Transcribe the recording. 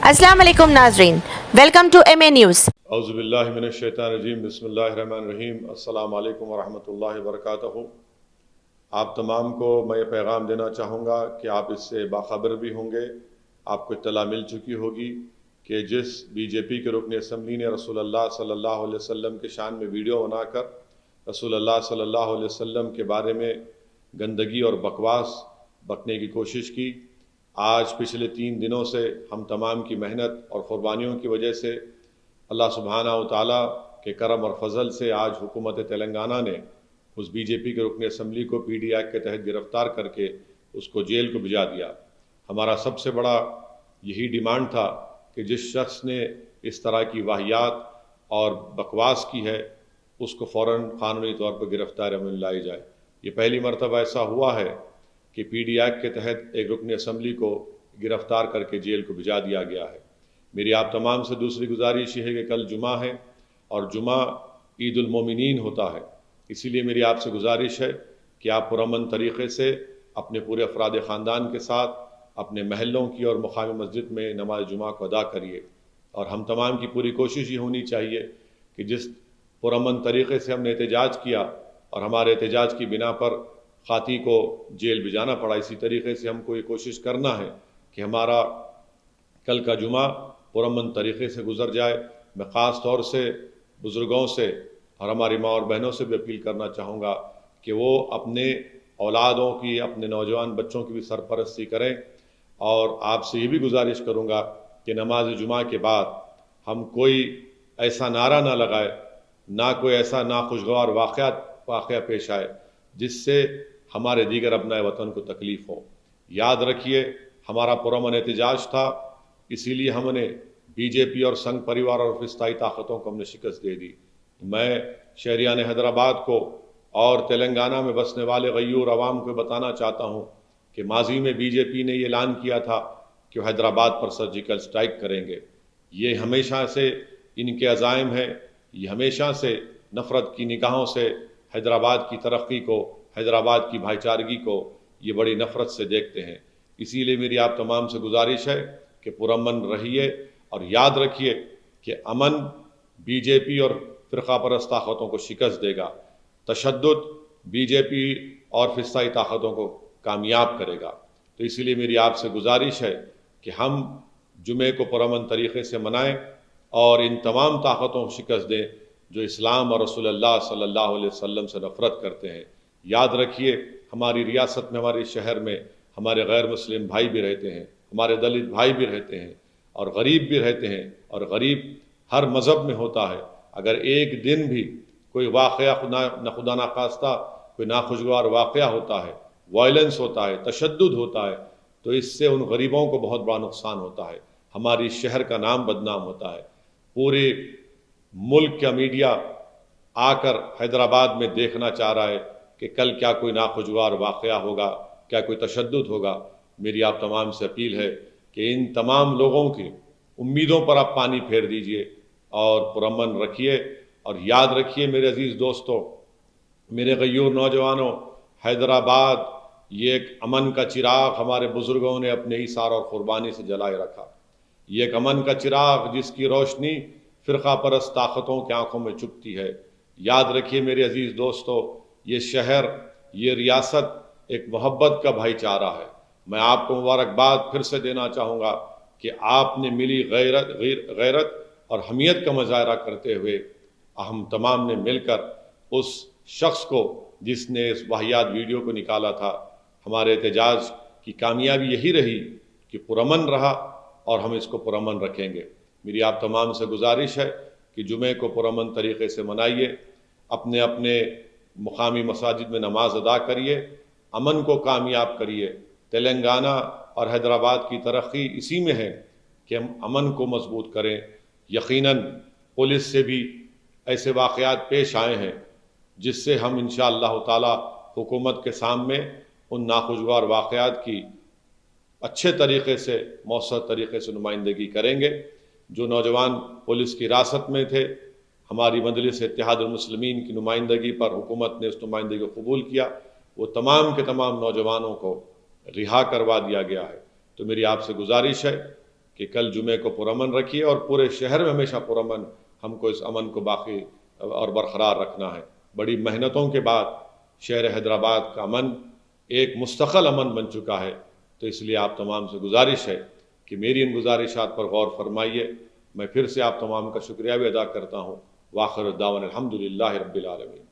अस्सलाम वालेकुम नाजरीन, वेलकम टू MA न्यूज़। औज़ुबिल्लाहि मिनश्शैतानिर्रजीम, बिस्मिल्लाहिर्रहमानिर्रहीम, अस्सलामु अलैकुम वरहमतुल्लाहि वबरकातुहू। आप तमाम को मैं ये पैगाम देना चाहूँगा कि आप इससे बाखबर भी होंगे, आपको इत्तला मिल चुकी होगी कि जिस BJP के रुकन असम्बली ने रसूलुल्लाह सल्लल्लाहु अलैहि वसल्लम के शान में वीडियो बनाकर रसूलुल्लाह सल्लल्लाहु अलैहि वसल्लम के बारे में गंदगी और बकवास बकने की कोशिश की। आज पिछले 3 दिनों से हम तमाम की मेहनत और क़ुरबानियों की वजह से अल्लाह सुब्हानहू व तआला के करम और फजल से आज हुकूमत तेलंगाना ने उस BJP के रुकन असम्बली को PD एक्ट के तहत गिरफ़्तार करके उसको जेल को भिजा दिया। हमारा सबसे बड़ा यही डिमांड था कि जिस शख्स ने इस तरह की वाहियात और बकवास की है उसको फ़ौरन क़ानूनी तौर पर गिरफ़्तार में लाई जाए। ये पहली मरतबा ऐसा हुआ है कि PD एक्ट के तहत एक रुकन असम्बली को गिरफ़्तार करके जेल को भिजा दिया गया है। मेरी आप तमाम से दूसरी गुजारिश ये है कि कल जुमा है और जुमा ईद उल मोमिनीन होता है, इसीलिए मेरी आपसे गुजारिश है कि आप पुरअमन तरीक़े से अपने पूरे अफराद ख़ानदान के साथ अपने महलों की और मुक़ामी मस्जिद में नमाज जुमा को अदा करिए। और हम तमाम की पूरी कोशिश ये होनी चाहिए कि जिस पुरअमन तरीक़े से हमने एहतजाज किया और हमारे एहतजाज की बिना पर ख़ाती को जेल भिजाना पड़ा, इसी तरीक़े से हमको ये कोशिश करना है कि हमारा कल का जुमा पुरअमन तरीक़े से गुज़र जाए। मैं ख़ास तौर से बुज़ुर्गों से और हमारी माँ और बहनों से भी अपील करना चाहूँगा कि वो अपने औलादों की, अपने नौजवान बच्चों की भी सरपरस्ती करें। और आपसे ये भी गुजारिश करूँगा कि नमाज जुमा के बाद हम कोई ऐसा नारा ना लगाए, ना कोई ऐसा नाखुशगवार वाक़या पेश आए जिससे हमारे दीगर अपनाए वतन को तकलीफ़ हो। याद रखिए, हमारा पुरअमन एहतजाज था, इसीलिए हमने BJP और संघ परिवार और फिस्ताई ताकतों को हमने शिकस्त दे दी। मैं शहरियान हैदराबाद को और तेलंगाना में बसने वाले गयूर अवाम को बताना चाहता हूँ कि माजी में BJP ने ये ऐलान किया था कि वो हैदराबाद पर सर्जिकल स्ट्राइक करेंगे। ये हमेशा से इनके अज़ाइम हैं, ये हमेशा से नफ़रत की निगाहों से हैदराबाद की तरक्की को, हैदराबाद की भाईचारगी को ये बड़ी नफ़रत से देखते हैं। इसीलिए मेरी आप तमाम से गुजारिश है कि पुरअमन रहिए और याद रखिए कि अमन BJP और फ़िरक़ा परस्त ताकतों को शिकस्त देगा, तशद्दुद BJP और फिस्ताई ताकतों को कामयाब करेगा। तो इसीलिए मेरी आपसे गुजारिश है कि हम जुमे को पुरअमन तरीक़े से मनाएं और इन तमाम ताकतों को शिकस्त दें जो इस्लाम और रसूलुल्लाह सल्लल्लाहु अलैहि वसल्लम से नफ़रत करते हैं। याद रखिए, हमारी रियासत में, हमारे शहर में हमारे गैर मुस्लिम भाई भी रहते हैं, हमारे दलित भाई भी रहते हैं और गरीब भी रहते हैं, और गरीब हर मज़हब में होता है। अगर एक दिन भी कोई वाक़या खुदा ना खास्ता कोई नाखुशगवार वाक़या होता है, वायलेंस होता है, तशद्दुद होता है, तो इससे उन गरीबों को बहुत बड़ा नुकसान होता है, हमारी शहर का नाम बदनाम होता है। पूरे मुल्क का मीडिया आकर हैदराबाद में देखना चाह रहा है कि कल क्या कोई नाखुशगवार वाक़या होगा, क्या कोई तशद्दुद होगा। मेरी आप तमाम से अपील है कि इन तमाम लोगों की उम्मीदों पर आप पानी फेर दीजिए और पुरअमन रखिए। और याद रखिए मेरे अजीज़ दोस्तों, मेरे गयूर नौजवानों, हैदराबाद ये एक अमन का चिराग हमारे बुज़ुर्गों ने अपने ईसार और क़ुरबानी से जलाए रखा। ये एक अमन का चिराग जिसकी रोशनी फ़िरक़ा परस्त ताकतों की आँखों में चुभती है। याद रखिए मेरे अजीज़ दोस्तों, ये शहर, ये रियासत एक मोहब्बत का भाईचारा है। मैं आपको मुबारकबाद फिर से देना चाहूँगा कि आपने मिली गैरत और हमियत का मुज़ाहरा करते हुए हम तमाम ने मिलकर उस शख्स को जिसने इस वाहियात वीडियो को निकाला था, हमारे एहतजाज की कामयाबी यही रही कि पुरअमन रहा और हम इसको पुरअमन रखेंगे। मेरी आप तमाम से गुजारिश है कि जुमे को पुरअमन तरीक़े से मनाइए, अपने अपने मुकामी मसाजिद में नमाज अदा करिए, अमन को कामयाब करिए। तेलंगाना और हैदराबाद की तरक्की इसी में है कि हम अमन को मजबूत करें। यकीनन पुलिस से भी ऐसे वाक़यात पेश आए हैं जिससे हम इंशाअल्लाह ताला हुकूमत के सामने उन नाखुशगवार वाक़यात की अच्छे तरीक़े से, मौसर तरीक़े से नुमाइंदगी करेंगे। जो नौजवान पुलिस की हिरासत में थे, हमारी मजलिस इत्तेहादुल मुस्लिमीन की नुमाइंदगी पर हुकूमत ने उस नुमाइंदगी को कबूल किया, वो तमाम के तमाम नौजवानों को रिहा करवा दिया गया है। तो मेरी आपसे गुजारिश है کہ کل جمعے کو پرامن رکھیے اور پورے شہر میں ہمیشہ پرامن ہم کو اس امن کو باقی اور برقرار رکھنا ہے۔ بڑی محنتوں کے بعد شہر حیدرآباد کا امن ایک مستقل امن بن چکا ہے، تو اس لیے آپ تمام سے گزارش ہے کہ میری ان گزارشات پر غور فرمائیے۔ میں پھر سے آپ تمام کا شکریہ بھی ادا کرتا ہوں۔ وآخر دعوانا الحمدللہ رب العالمین۔